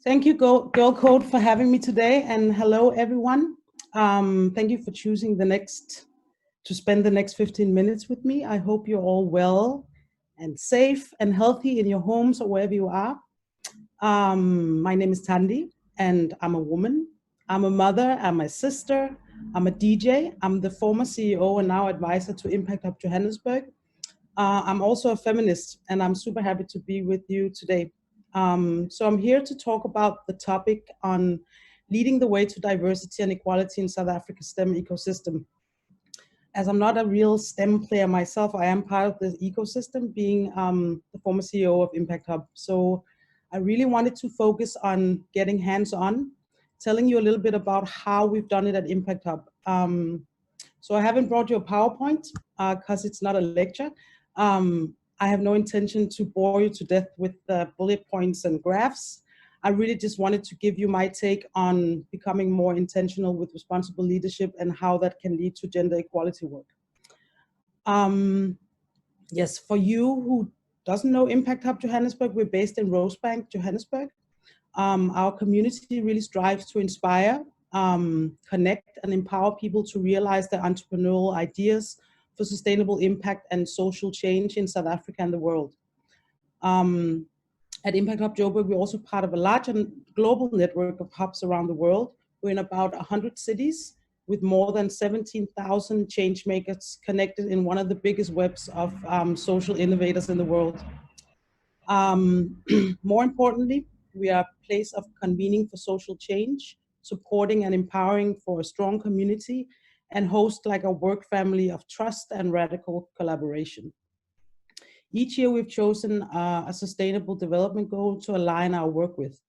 Thank you, Girl Code, for having me today, and hello, everyone. Thank you for choosing to spend the next 15 minutes with me. I hope you're all well and safe and healthy in your homes or wherever you are. My name is Thandi, and I'm a woman. I'm a mother, I'm a sister, I'm a DJ. I'm the former CEO and now advisor to Impact Hub Johannesburg. I'm also a feminist, and I'm super happy to be with you today. So I'm here to talk about the topic on leading the way to diversity and equality in South Africa's STEM ecosystem. As I'm not a real STEM player myself, I am part of the ecosystem, being the former CEO of Impact Hub. So I really wanted to focus on getting hands-on, telling you a little bit about how we've done it at Impact Hub. So I haven't brought you a PowerPoint because it's not a lecture. I have no intention to bore you to death with bullet points and graphs. I really just wanted to give you my take on becoming more intentional with responsible leadership and how that can lead to gender equality work. Yes, for you who doesn't know Impact Hub Johannesburg, we're based in Rosebank, Johannesburg. Our community really strives to inspire, connect, and empower people to realize their entrepreneurial ideas for sustainable impact and social change in South Africa and the world. At Impact Hub Joburg, we're also part of a large and global network of hubs around the world. We're in about 100 cities with more than 17,000 change makers connected in one of the biggest webs of social innovators in the world. More importantly, we are a place of convening for social change, supporting and empowering for a strong community, and host like a work family of trust and radical collaboration. Each year we've chosen a sustainable development goal to align our work with.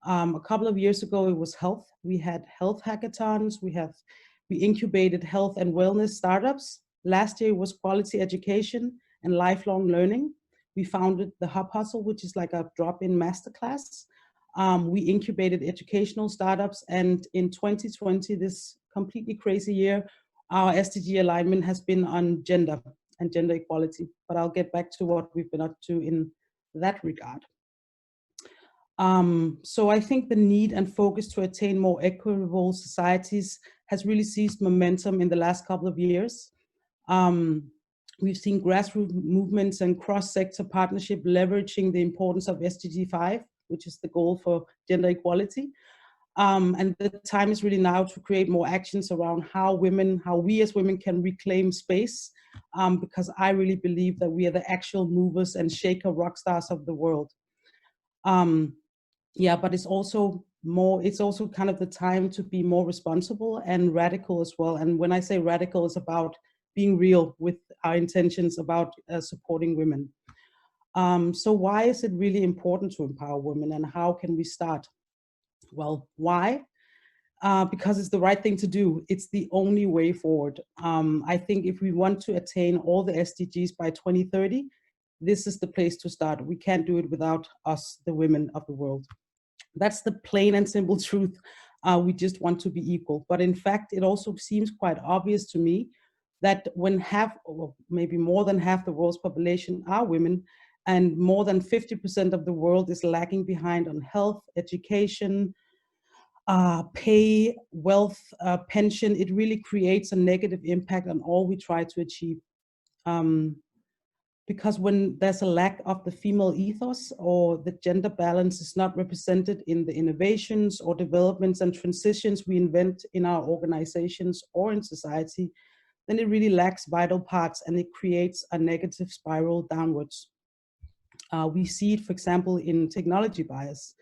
A couple of years ago, it was health. We had health hackathons. We incubated health and wellness startups. Last year was quality education and lifelong learning. We founded the Hub Hustle, which is like a drop-in masterclass. We incubated educational startups, and in 2020, this completely crazy year, our SDG alignment has been on gender and gender equality, but I'll get back to what we've been up to in that regard. So I think the need and focus to attain more equitable societies has really seized momentum in the last couple of years. We've seen grassroots movements and cross-sector partnership leveraging the importance of SDG 5, which is the goal for gender equality. And the time is really now to create more actions around how we as women can reclaim space, because I really believe that we are the actual movers and shaker rock stars of the world. Yeah, but it's also kind of the time to be more responsible and radical as well. And when I say radical, it's about being real with our intentions about supporting women. So why is it really important to empower women, and how can we start? Well, why? Because it's the right thing to do. It's the only way forward. I think if we want to attain all the SDGs by 2030, this is the place to start. We can't do it without us, the women of the world. That's the plain and simple truth. We just want to be equal. But in fact, it also seems quite obvious to me that when half, or maybe more than half the world's population are women, and more than 50% of the world is lagging behind on health, education, pay, wealth, pension, it really creates a negative impact on all we try to achieve. Because when there's a lack of the female ethos, or the gender balance is not represented in the innovations or developments and transitions we invent in our organizations or in society, then it really lacks vital parts, and it creates a negative spiral downwards. We see it, for example, in technology bias.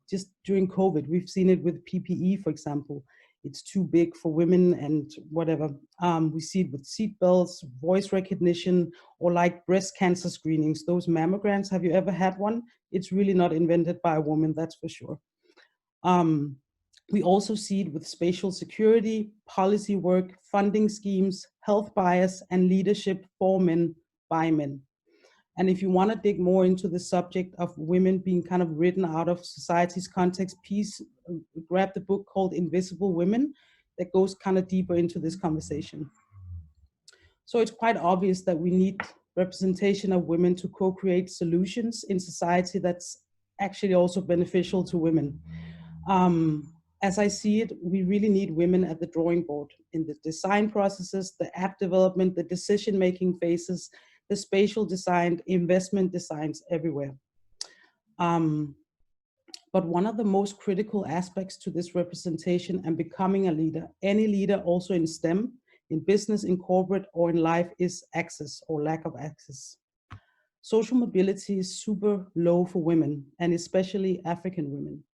Just during COVID, we've seen it with PPE, for example. It's too big for women and whatever. We see it with seatbelts, voice recognition, or like breast cancer screenings, those mammograms. Have you ever had one? It's really not invented by a woman, that's for sure. We also see it with spatial security, policy work, funding schemes, health bias, and leadership for men by men. And if you want to dig more into the subject of women being kind of written out of society's context, please grab the book called Invisible Women that goes kind of deeper into this conversation. So it's quite obvious that we need representation of women to co-create solutions in society that's actually also beneficial to women. As I see it, we really need women at the drawing board in the design processes, the app development, the decision-making phases, the spatial design, investment designs everywhere. But one of the most critical aspects to this representation and becoming a leader, any leader also in STEM, in business, in corporate, or in life, is access or lack of access. Social mobility is super low for women, and especially African women.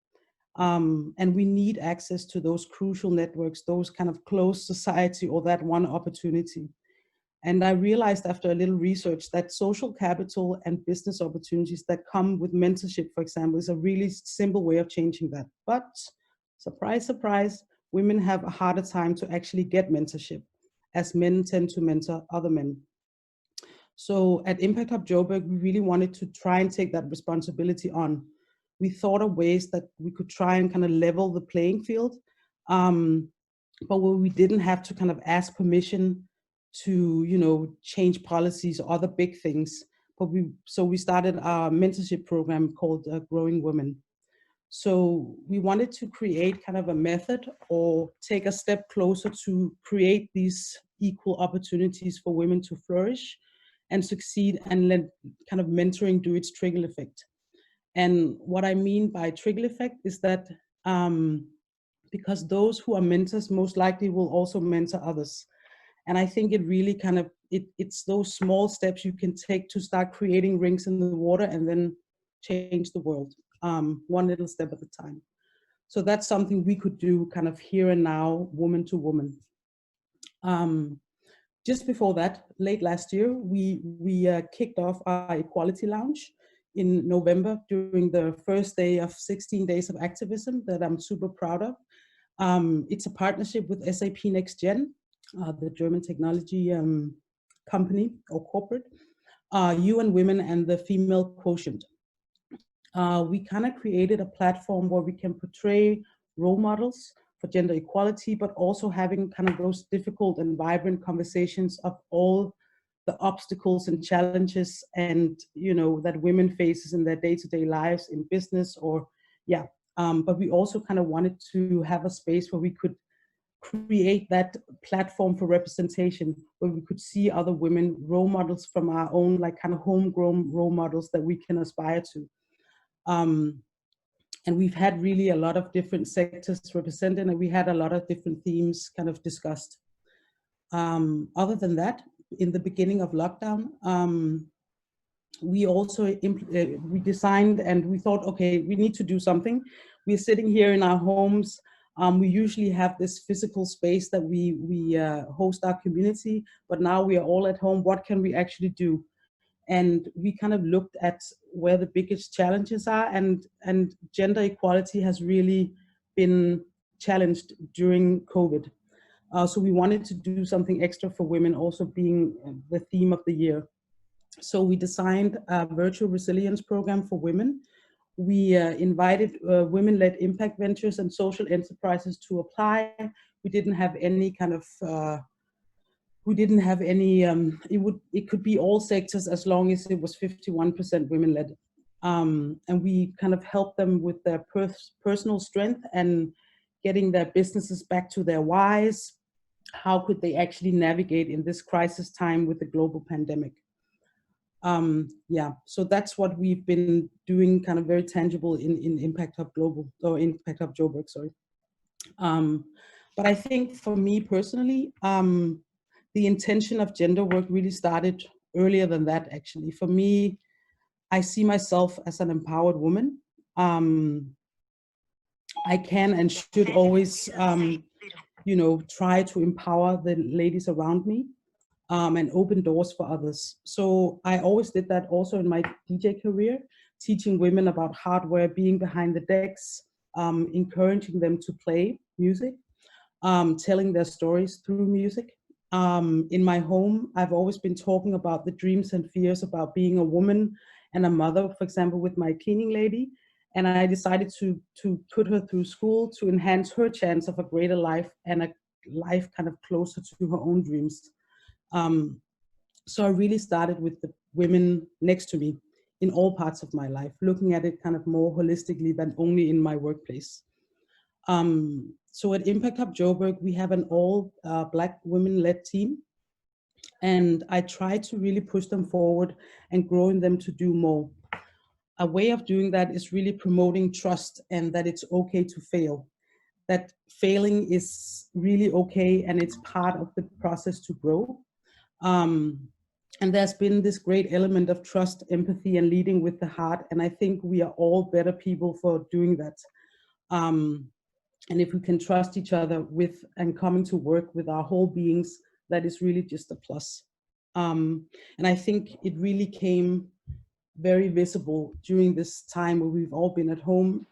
And we need access to those crucial networks, those kind of closed society, or that one opportunity. And I realized after a little research that social capital and business opportunities that come with mentorship, for example, is a really simple way of changing that. But surprise, surprise, women have a harder time to actually get mentorship, as men tend to mentor other men. So at Impact Hub Joburg, we really wanted to try and take that responsibility on. We thought of ways that we could try and kind of level the playing field, but where we didn't have to kind of ask permission to, you know, change policies or other big things. But we started our mentorship program called Growing Women. So we wanted to create kind of a method or take a step closer to create these equal opportunities for women to flourish and succeed, and let kind of mentoring do its trickle effect. And what I mean by trickle effect is that because those who are mentors most likely will also mentor others. And I think it really kind of, it's those small steps you can take to start creating rings in the water and then change the world, one little step at a time. So that's something we could do kind of here and now, woman to woman. Just before that, late last year, we kicked off our Equality Lounge in November during the first day of 16 days of activism that I'm super proud of. It's a partnership with SAP Next Gen, the German technology company or corporate, UN Women and the Female Quotient. We kind of created a platform where we can portray role models for gender equality, but also having kind of those difficult and vibrant conversations of all the obstacles and challenges and, you know, that women faces in their day-to-day lives in business or, yeah. But we also kind of wanted to have a space where we could create that platform for representation, where we could see other women role models from our own, like kind of homegrown role models that we can aspire to. And we've had really a lot of different sectors represented, and we had a lot of different themes kind of discussed. Other than that, in the beginning of lockdown, we also we designed and we thought, okay, we need to do something. We're sitting here in our homes. We usually have this physical space that we host our community, but now we are all at home. What can we actually do? And we kind of looked at where the biggest challenges are, and gender equality has really been challenged during COVID. So we wanted to do something extra for women, also being the theme of the year. So we designed a virtual resilience program for women. We invited women-led impact ventures and social enterprises to apply. We didn't have any kind of it could be all sectors as long as it was 51% women-led. And we kind of helped them with their personal strength and getting their businesses back to their whys. How could they actually navigate in this crisis time with the global pandemic? Yeah, so that's what we've been doing kind of very tangible in Impact Hub Global, or Impact Hub Joburg, sorry. But I think for me personally, the intention of gender work really started earlier than that, actually. For me, I see myself as an empowered woman. I can and should always, you know, try to empower the ladies around me and open doors for others. So I always did that also in my DJ career, teaching women about hardware, being behind the decks, encouraging them to play music, telling their stories through music. In my home, I've always been talking about the dreams and fears about being a woman and a mother, for example, with my cleaning lady. And I decided to put her through school to enhance her chance of a greater life and a life kind of closer to her own dreams. So I really started with the women next to me in all parts of my life, looking at it kind of more holistically than only in my workplace. So at Impact Hub Joburg, we have an all Black women-led team, and I try to really push them forward and growing them to do more. A way of doing that is really promoting trust and that it's okay to fail. That failing is really okay and it's part of the process to grow. And there's been this great element of trust, empathy, and leading with the heart. And I think we are all better people for doing that. And if we can trust each other with and coming to work with our whole beings, that is really just a plus. And I think it really came very visible during this time where we've all been at home,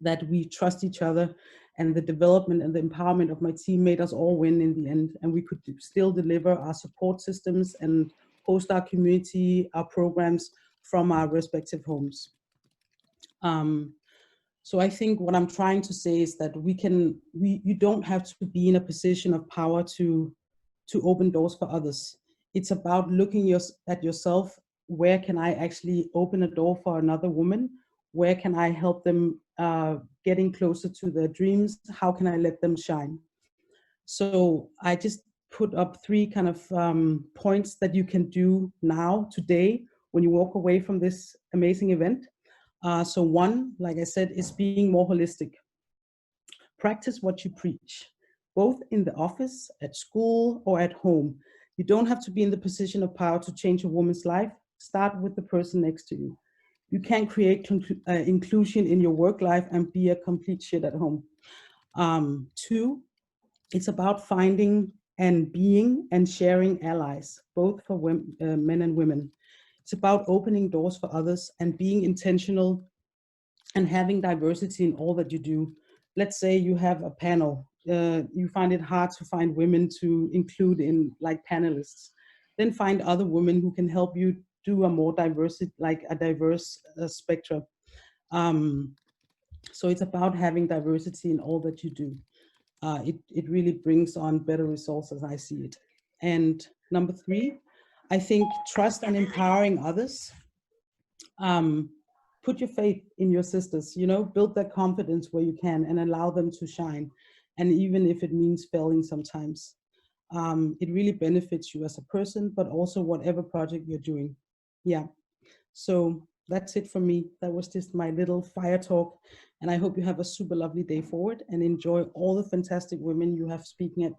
that we trust each other, and the development and the empowerment of my team made us all win in the end. And we could still deliver our support systems and host our community, our programs from our respective homes. So I think what I'm trying to say is that you don't have to be in a position of power to open doors for others. It's about looking at yourself. Where can I actually open a door for another woman? Where can I help them getting closer to their dreams? How can I let them shine? So I just put up 3 kind of points that you can do now, today, when you walk away from this amazing event. So 1, like I said, is being more holistic. Practice what you preach, both in the office, at school, or at home. You don't have to be in the position of power to change a woman's life. Start with the person next to you. You can't create inclusion in your work life and be a complete shit at home. 2, it's about finding and being and sharing allies, both for men and women. It's about opening doors for others and being intentional and having diversity in all that you do. Let's say you have a panel. You find it hard to find women to include in like panelists. Then find other women who can help you do a more diverse spectrum. So it's about having diversity in all that you do. It really brings on better results as I see it. And number 3, I think trust and empowering others. Put your faith in your sisters, build that confidence where you can and allow them to shine. And even if it means failing sometimes, it really benefits you as a person, but also whatever project you're doing. Yeah. So that's it for me. That was just my little fire talk. And I hope you have a super lovely day forward and enjoy all the fantastic women you have speaking at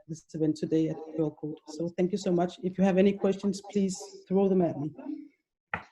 this event today at Girl Code. So thank you so much. If you have any questions, please throw them at me.